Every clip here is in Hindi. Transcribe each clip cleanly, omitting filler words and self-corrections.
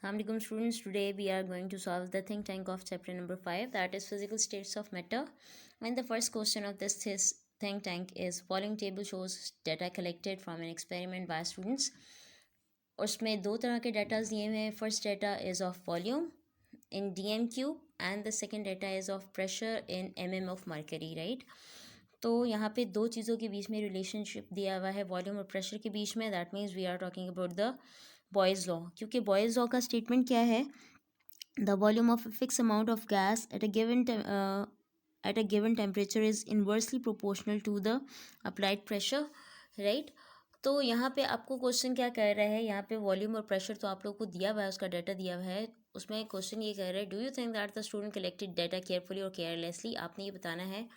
Assalamualaikum students, today we are going to solve the think tank of chapter number 5, that is physical states of matter. And the first question of this think tank is following table shows data collected from an experiment by students. उसमें दो तरह के डाटाज दिए हुए हैं. First data is of volume in DM cube and the second data is of pressure in MM of mercury, right. तो यहाँ पे दो चीज़ों के बीच में रिलेशनशिप दिया हुआ है वॉल्यूम और प्रेशर के बीच में. That means we are talking about the Boyle's law. क्योंकि बॉयज़ लॉ का स्टेटमेंट क्या है? The volume of a fixed amount of gas at a given temperature is inversely proportional to the applied pressure, right. तो यहाँ पे आपको क्वेश्चन क्या कह रहा है? यहाँ पे वॉल्यूम और प्रेशर तो आप लोग को दिया हुआ है, उसका डाटा दिया हुआ है. उसमें क्वेश्चन ये कह रहा है, do you think that the student collected data carefully और केयरलेसली. आपने ये बताना है,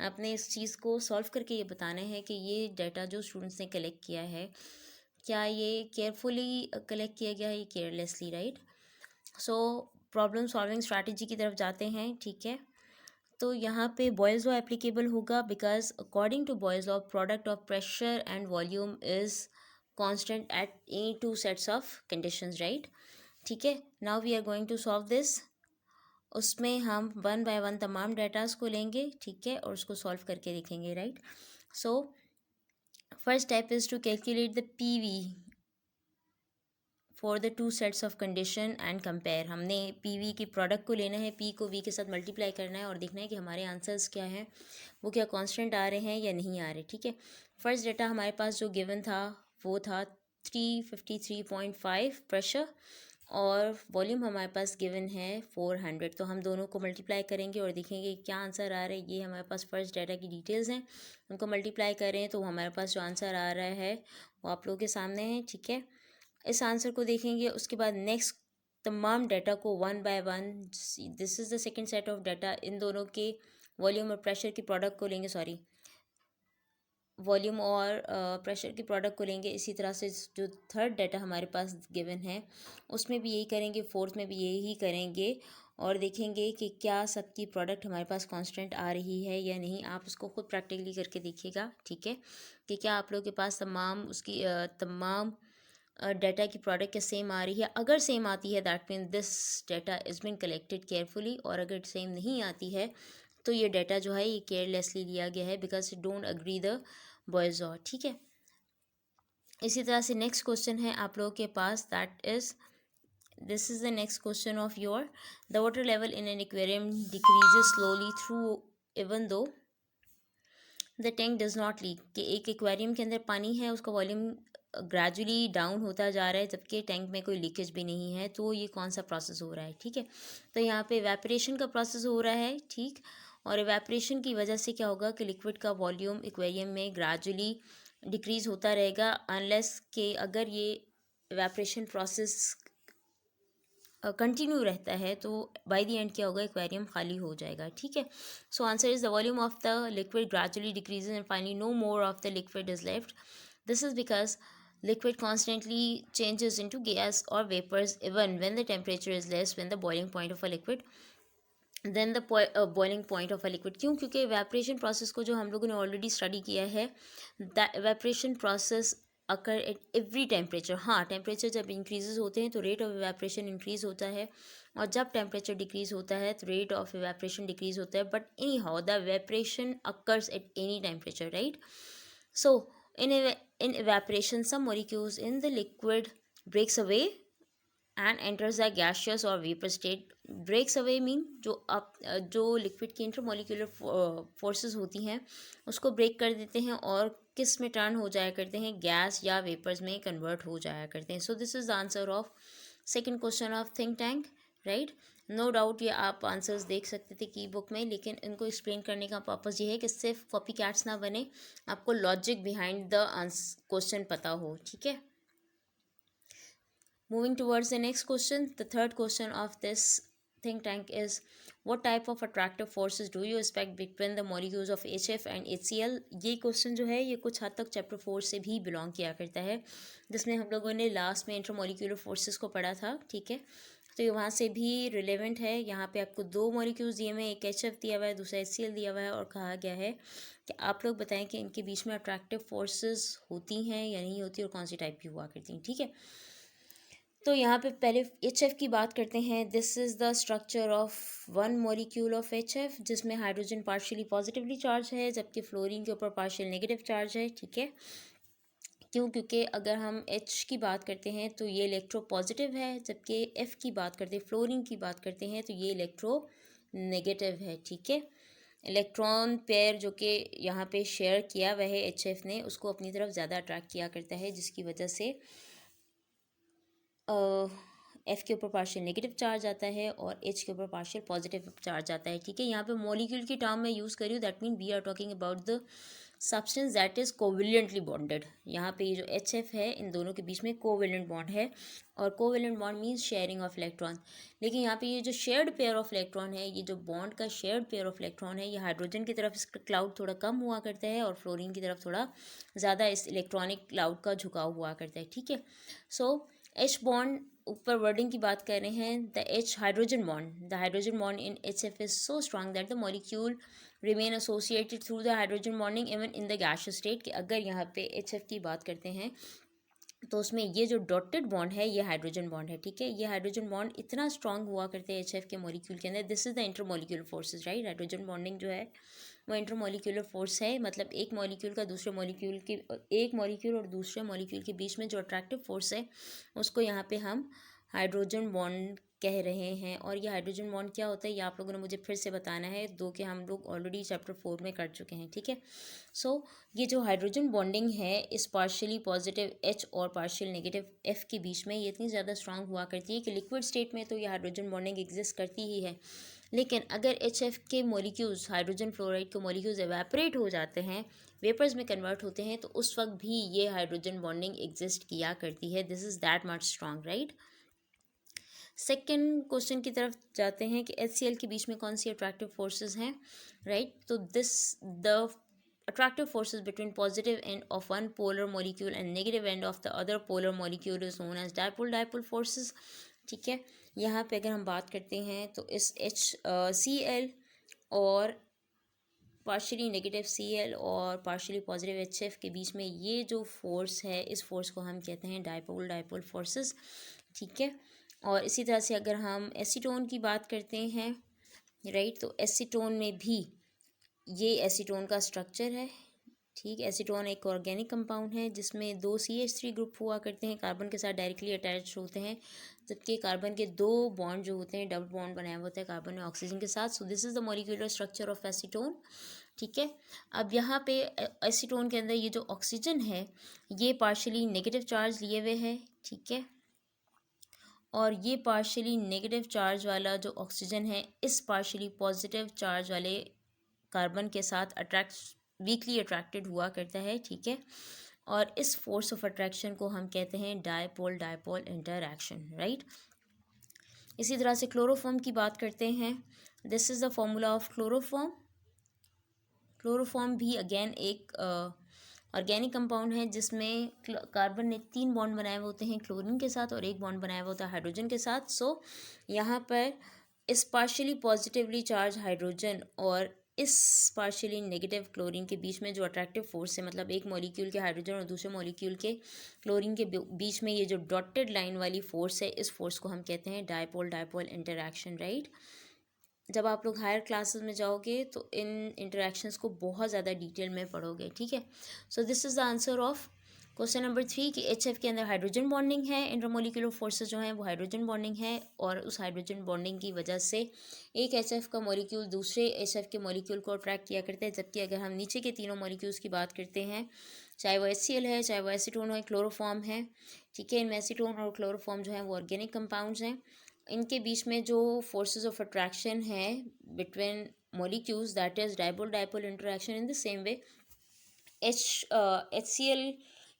आपने इस चीज़ को सॉल्व करके ये बताना है कि ये डाटा जो स्टूडेंट्स ने कलेक्ट किया है, क्या ये केयरफुली कलेक्ट किया गया है या carelessly, right. So problem solving strategy की तरफ जाते हैं, ठीक है. तो यहाँ पे बॉयज़ लॉ एप्लीकेबल होगा because according to Boyle's law product of pressure and volume is constant at any two sets of conditions, right. ठीक है, now we are going to solve this. उसमें हम वन बाय वन तमाम डाटाज को लेंगे, ठीक है, और उसको सॉल्व करके देखेंगे, right. So first step is to calculate the PV for the two sets of condition and compare. हमने पी वी की प्रोडक्ट को लेना है, पी को वी के साथ मल्टीप्लाई करना है और देखना है कि हमारे आंसर्स क्या हैं, वो क्या कांस्टेंट आ रहे हैं या नहीं आ रहे, ठीक है. फर्स्ट डाटा हमारे पास जो गिवन था वो था 353.5 प्रेशर और वॉल्यूम हमारे पास गिवन है 400. तो हम दोनों को मल्टीप्लाई करेंगे और देखेंगे क्या आंसर आ रहा है. ये हमारे पास फर्स्ट डाटा की डिटेल्स हैं, उनको मल्टीप्लाई करें तो हमारे पास जो आंसर आ रहा है वो आप लोगों के सामने है, ठीक है. इस आंसर को देखेंगे, उसके बाद नेक्स्ट तमाम डाटा को one by one, this is the second set of data, इन दोनों के वॉल्यूम और प्रेशर की प्रोडक्ट को लेंगे, सॉरी वॉल्यूम और प्रेशर की प्रोडक्ट को लेंगे. इसी तरह से जो थर्ड डाटा हमारे पास गिवन है उसमें भी यही करेंगे, फोर्थ में भी यही करेंगे और देखेंगे कि क्या सबकी प्रोडक्ट हमारे पास कांस्टेंट आ रही है या नहीं. आप उसको खुद प्रैक्टिकली करके देखिएगा, ठीक है, कि क्या आप लोगों के पास तमाम उसकी तमाम डाटा की प्रोडक्ट क्या सेम आ रही है. अगर सेम आती है that mean this data is been collected carefully, और अगर सेम नहीं आती है तो ये डाटा जो है ये केयरलेसली लिया गया है because it don't agree the Boyle's law, ठीक है. इसी तरह से नेक्स्ट क्वेश्चन है आप लोगों के पास, that is this is the next question of your. The water level in an aquarium decreases slowly through even though the tank does not leak. कि एक एक्वेरियम के अंदर पानी है, उसका वॉल्यूम ग्रेजुअली डाउन होता जा रहा है जबकि टैंक में कोई लीकेज भी नहीं है. तो ये कौन सा प्रोसेस हो रहा है, ठीक है. तो यहाँ पे इवेपोरेशन का प्रोसेस हो रहा है, ठीक. और इवेपोरेशन की वजह से क्या होगा कि लिक्विड का वॉल्यूम एक्वेरियम में ग्रेजुअली डिक्रीज होता रहेगा अनलेस के अगर ये इवेपोरेशन प्रोसेस कंटिन्यू रहता है तो बाय द एंड क्या होगा, एक्वेरियम खाली हो जाएगा, ठीक है. So answer is the volume of the liquid gradually decreases and finally no more of the liquid is left. This is because liquid constantly changes into gas or vapors even when the temperature is less when the boiling point of a liquid then the boiling point of a liquid. क्यों? क्योंकि evaporation process को जो हम लोगों ने already study किया है, the evaporation process occur at every temperature. हाँ, temperature जब increases होते हैं तो rate of evaporation increase होता है और जब temperature decrease होता है तो rate of evaporation decrease होता है. But anyhow the evaporation occurs at any temperature, right? So in evaporation some molecules in the liquid breaks away and enters the gaseous or vapor state. breaks away mean जो लिक्विड की इंटरमोलिकुलर फोर्सेस होती हैं उसको ब्रेक कर देते हैं और किस में टर्न हो जाया करते हैं, गैस या वेपर्स में कन्वर्ट हो जाया करते हैं. So this is the answer of second question of think tank, right. No doubt ये आप आंसर्स देख सकते थे की बुक में, लेकिन इनको एक्सप्लेन करने का पर्पज़ ये है कि सिर्फ कॉपी कैट्स ना बने, आपको लॉजिक बिहाइंड द क्वेश्चन पता हो, ठीक है. Moving towards the next question, the third question of this think tank is what type of attractive forces do you expect between the molecules of HF and HCl. ये क्वेश्चन जो है ये कुछ हद तक चैप्टर 4 से भी बिलोंग किया करता है, जिसमें हम लोगों ने लास्ट में इंटरमोलिकुलर फोर्सेस को पढ़ा था, ठीक है. तो ये वहाँ से भी रिलेवेंट है. यहाँ पे आपको दो मॉलिक्यूल्स दिए हुए हैं, एक HF दिया हुआ है, दूसरा HCl दिया हुआ है और कहा गया है कि आप लोग बताएं कि इनके बीच में अट्रैक्टिव फोर्सेस होती हैं या नहीं होती और कौन सी टाइप की हुआ करती हैं, ठीक है. तो यहाँ पे पहले HF की बात करते हैं। This is the structure of one molecule of HF, जिसमें हाइड्रोजन पार्शियली पॉजिटिवली चार्ज है जबकि फ्लोरीन के ऊपर पार्शियल नेगेटिव चार्ज है। ठीक है, क्यों? क्योंकि अगर हम H की बात करते हैं तो ये इलेक्ट्रो पॉजिटिव है, जबकि F की बात करते हैं, फ्लोरीन की बात करते हैं, तो ये इलेक्ट्रो नेगेटिव है। ठीक है, इलेक्ट्रॉन पेयर जो कि यहाँ पे शेयर किया हुआ है HF ने, उसको अपनी तरफ ज़्यादा अट्रैक्ट किया करता है, जिसकी वजह से F के ऊपर पार्शियल नेगेटिव चार्ज आता है और H के ऊपर पार्शियल पॉजिटिव चार्ज आता है। ठीक है, यहाँ पे मॉलिक्यूल की टर्म मैं यूज़ करी हूँ, that mean we are talking about the substance that is covalently bonded. यहाँ पे ये जो HF है, इन दोनों के बीच में कोवेलेंट बॉन्ड है, और covalent bond means sharing of electron. लेकिन यहाँ पे ये जो शेयर्ड पेयर ऑफ इलेक्ट्रॉन है, ये जो बॉन्ड का शेयर्ड पेयर ऑफ इलेक्ट्रॉन है, ये हाइड्रोजन की तरफ इसका क्लाउड थोड़ा कम हुआ करता है और फ्लोरीन की तरफ थोड़ा ज़्यादा इस इलेक्ट्रॉनिक क्लाउड का झुकाव हुआ करता है। ठीक है, सो H बॉन्ड ऊपर वर्डिंग की बात कर रहे हैं, the H hydrogen bond, the hydrogen bond in HF is so strong that the molecule remain associated through the hydrogen bonding even in the gaseous state. कि अगर यहाँ पे HF की बात करते हैं तो उसमें ये जो डॉटेड बॉन्ड है ये हाइड्रोजन बॉन्ड है। ठीक है, ये हाइड्रोजन बॉन्ड इतना स्ट्रांग हुआ करते हैं HF के मॉलिक्यूल के अंदर। This is the intermolecular forces, right. Hydrogen bonding जो है वो इंटरमॉलिक्यूलर फोर्स है, मतलब एक मॉलिक्यूल का दूसरे मॉलिक्यूल के, एक मॉलिक्यूल और दूसरे मॉलिक्यूल के बीच में जो अट्रैक्टिव फोर्स है उसको यहाँ पे हम हाइड्रोजन बॉन्ड कह रहे हैं। और ये हाइड्रोजन बॉन्ड क्या होता है ये आप लोगों ने मुझे फिर से बताना है, दो के हम लोग ऑलरेडी चैप्टर 4 में कर चुके हैं। ठीक है, सो ये जो हाइड्रोजन बॉन्डिंग है इस पार्शियली पॉजिटिव H और पार्शियल नेगेटिव F के बीच में, ये इतनी ज़्यादा स्ट्रांग हुआ करती है कि लिक्विड स्टेट में तो ये हाइड्रोजन बॉन्डिंग एग्जिस्ट करती ही है, लेकिन अगर HF के मॉलिक्यूल्स, हाइड्रोजन फ्लोराइड के मॉलिक्यूल्स एवेपोरेट हो जाते हैं, वेपर्स में कन्वर्ट होते हैं, तो उस वक्त भी ये हाइड्रोजन बॉन्डिंग एग्जिस्ट किया करती है। This is that much strong, right. Second question की तरफ जाते हैं कि HCl के बीच में कौन सी अट्रैक्टिव फोर्सेस हैं, राइट। तो this the attractive forces between positive end of one polar molecule and negative end of the other polar molecule is known as dipole forces। ठीक है, यहाँ पे अगर हम बात करते हैं तो इस Cl और पार्शियली नेगेटिव Cl और पार्शियली पॉजिटिव HF के बीच में ये जो फोर्स है, इस फोर्स को हम कहते हैं डाइपोल फोर्सेस। ठीक है, और इसी तरह से अगर हम एसीटोन की बात करते हैं, राइट, तो एसीटोन में भी ये एसीटोन का स्ट्रक्चर है। ठीक, एसीटोन एक ऑर्गेनिक कंपाउंड है जिसमें दो CH3 ग्रुप हुआ करते हैं, कार्बन के साथ डायरेक्टली अटैच होते हैं, जबकि कार्बन के दो बॉन्ड जो होते हैं डबल बॉन्ड बनाया हुआ होता है कार्बन और ऑक्सीजन के साथ। So this is the molecular structure of acetone. ठीक है, अब यहाँ पे एसीटोन के अंदर ये जो ऑक्सीजन है ये पार्शियली नेगेटिव चार्ज लिए हुए है। ठीक है, और ये पार्शियली नेगेटिव चार्ज वाला जो ऑक्सीजन है इस पार्शियली पॉजिटिव चार्ज वाले कार्बन के साथ वीकली अट्रैक्टेड हुआ करता है। ठीक है, और इस फोर्स ऑफ अट्रैक्शन को हम कहते हैं डायपोल इंटरैक्शन, राइट। इसी तरह से क्लोरोफॉर्म की बात करते हैं। This is the formula of chloroform. Chloroform भी अगेन एक ऑर्गेनिक कंपाउंड है जिसमें कार्बन ने 3 बॉन्ड बनाए हुए होते हैं क्लोरीन के साथ और 1 बॉन्ड बनाया हुआ होता है हाइड्रोजन के साथ। सो यहाँ पर इस पार्शियली पॉजिटिवली चार्ज हाइड्रोजन और इस पार्शियली नेगेटिव क्लोरीन के बीच में जो अट्रैक्टिव फोर्स है, मतलब एक मॉलिक्यूल के हाइड्रोजन और दूसरे मॉलिक्यूल के क्लोरीन के बीच में ये जो डॉटेड लाइन वाली फोर्स है, इस फोर्स को हम कहते हैं डायपोल इंटरैक्शन, राइट। जब आप लोग हायर क्लासेस में जाओगे तो इन इंटरैक्शंस को बहुत ज़्यादा डिटेल में पढ़ोगे। ठीक है, so this is the answer of question number 3 कि HF के अंदर हाइड्रोजन बॉन्डिंग है, इंटरमोलिकुलर फोर्सेस जो हैं वो हाइड्रोजन बॉन्डिंग है, और उस हाइड्रोजन बॉन्डिंग की वजह से एक HF का मॉलिक्यूल दूसरे HF के मॉलिक्यूल को अट्रैक्ट किया करता है। जबकि अगर हम नीचे के तीनों मॉलिक्यूल्स की बात करते हैं, चाहे वो HCl है, चाहे वो एसीटोन है, क्लोरोफॉर्म है, ठीक है, इनमें एसीटोन और क्लोरोफॉर्म जो हैं वो ऑर्गेनिक कंपाउंड्स हैं, इनके बीच में जो फोर्सेस ऑफ अट्रैक्शन है between molecules, that is dipole interaction. In the same way HCl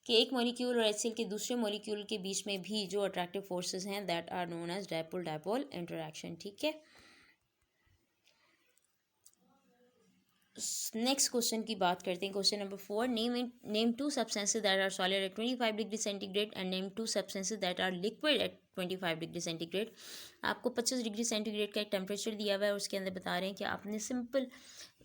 के एक मॉलिक्यूल और HCl के दूसरे मॉलिक्यूल के बीच में भी जो अट्रैक्टिव फोर्सेस हैं that are known as dipole interaction. ठीक है, नेक्स्ट क्वेश्चन की बात करते हैं। Question number 4, name 2 substances that are solid at 25 degree centigrade and name 2 substances that are liquid at 25 degree centigrade. आपको 25 डिग्री सेंटीग्रेड का एक टेम्परेचर दिया हुआ है और उसके अंदर बता रहे हैं कि आपने सिंपल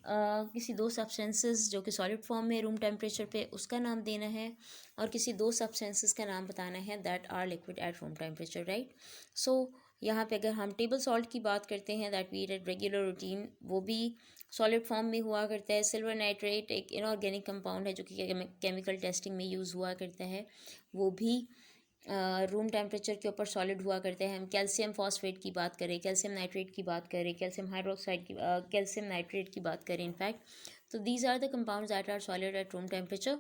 किसी दो सब्सटेंसेस जो कि सॉलिड फॉर्म में रूम टेम्परेचर पे, उसका नाम देना है, और किसी दो सब्सटेंसेस का नाम बताना है that are liquid at room temperature, right. So यहाँ पे अगर हम टेबल सॉल्ट की बात करते हैं that we eat at regular routine, वो भी सॉलिड फॉर्म में हुआ करता है। सिल्वर नाइट्रेट एक इनऑर्गेनिक कंपाउंड है जो कि केमिकल टेस्टिंग में यूज़ हुआ करता है, वो भी रूम टेम्परेचर के ऊपर सॉलिड हुआ करते हैं। हम कैल्शियम फॉस्फेट की बात करें, कैल्शियम नाइट्रेट की बात करें, कैल्शियम हाइड्रोक्साइड की, कैल्शियम नाइट्रेट की बात करें इनफैक्ट, तो these are the compounds that are solid at room temperature,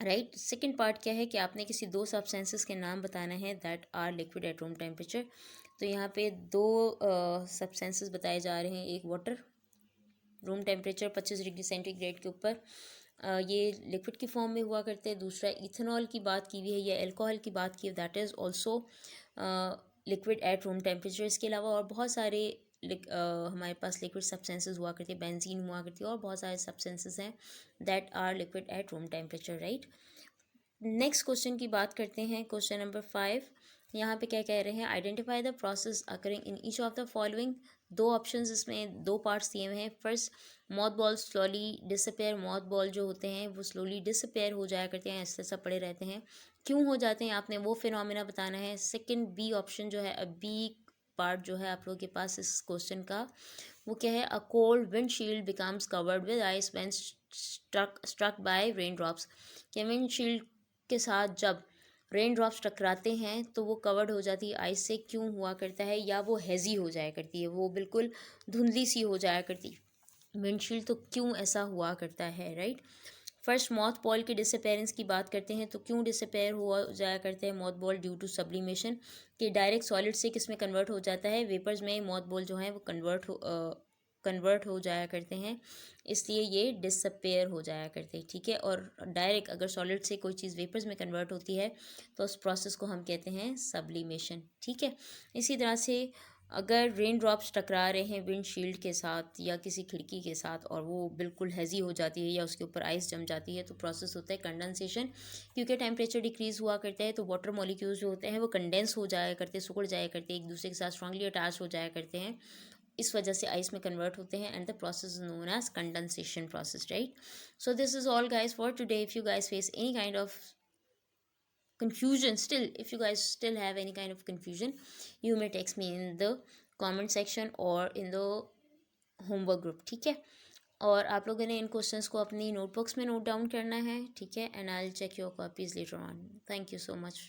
right. Second part क्या है कि आपने किसी दो सब्सटेंसेस के नाम बताना है that are liquid at room temperature. तो यहाँ पे दो सब्सटेंसेस बताए जा रहे हैं, एक water room temperature 25 degree centigrade के ऊपर ये लिक्विड की फॉर्म में हुआ करते हैं। दूसरा इथेनॉल की बात की हुई है या अल्कोहल की बात की, that is also liquid at room temperature. इसके अलावा और बहुत सारे हमारे पास लिक्विड सब्सटेंसेस हुआ करती है, बेंजीन हुआ करती है, और बहुत सारे सब्सटेंसेस हैं that are liquid at room temperature, right. Next question की बात करते हैं, क्वेश्चन नंबर 5। यहाँ पे क्या कह रहे हैं, identify the process occurring in each of the following. दो ऑप्शंस इसमें, दो पार्ट्स दिए हुए हैं। First, moth ball slowly disappear, moth ball जो होते हैं वो स्लोली डिसअपेयर हो जाया करते हैं, ऐसे ऐसा पड़े रहते हैं, क्यों हो जाते हैं आपने वो फिनोमिना बताना है। सेकंड बी ऑप्शन जो है, बी पार्ट जो है आप लोगों के पास इस क्वेश्चन का, वो क्या है, a cold windshield becomes covered with ice when struck by raindrops. कि विंड शील्ड के साथ जब रेन ड्रॉप्स टकराते हैं तो वो कवर्ड हो जाती है आइस से, क्यों हुआ करता है, या वो हैज़ी हो जाया करती है, वो बिल्कुल धुंधली सी हो जाया करती विंडशील्ड, तो क्यों ऐसा हुआ करता है, राइट। फर्स्ट, मॉथ बॉल के डिसअपेरेंस की बात करते हैं, तो क्यों डिसअपेयर हुआ जाया करते हैं moth ball, due to sublimation, कि डायरेक्ट सॉलिड से किस में कन्वर्ट हो जाता है, वेपर्स में मॉथ बॉल जो है वो कन्वर्ट हो जाया करते हैं, इसलिए ये डिसअपेयर हो जाया करते हैं, ठीक है। और डायरेक्ट अगर सॉलिड से कोई चीज़ वेपर्स में कन्वर्ट होती है तो उस प्रोसेस को हम कहते हैं सब्लिमेशन, ठीक है। इसी तरह से अगर रेन ड्रॉप्स टकरा रहे हैं विंडशील्ड के साथ या किसी खिड़की के साथ और वो बिल्कुल हैज़ी हो जाती है या उसके ऊपर आइस जम जाती है, तो प्रोसेस होता है कंडेंसेशन, क्योंकि टेम्परेचर डिक्रीज़ हुआ करता है तो वाटर मॉलिक्यूल्स जो होते हैं वो कंडेंस हो जाया करते हैं, सिकुड़ जाया करते हैं, एक दूसरे के साथ स्ट्रांगली अटैच हो जाया करते हैं, इस वजह से आइस में कन्वर्ट होते हैं, and the process is known as condensation process, right. So this is all guys for today. If you guys face any kind of confusion still, if you guys still have any kind of confusion, you may text me in the comment section or in the homework group, ठीक है। और आप लोगों ने इन क्वेश्चंस को अपनी नोटबुक्स में नोट डाउन करना है, ठीक है, and I will check your copies later on. Thank you so much.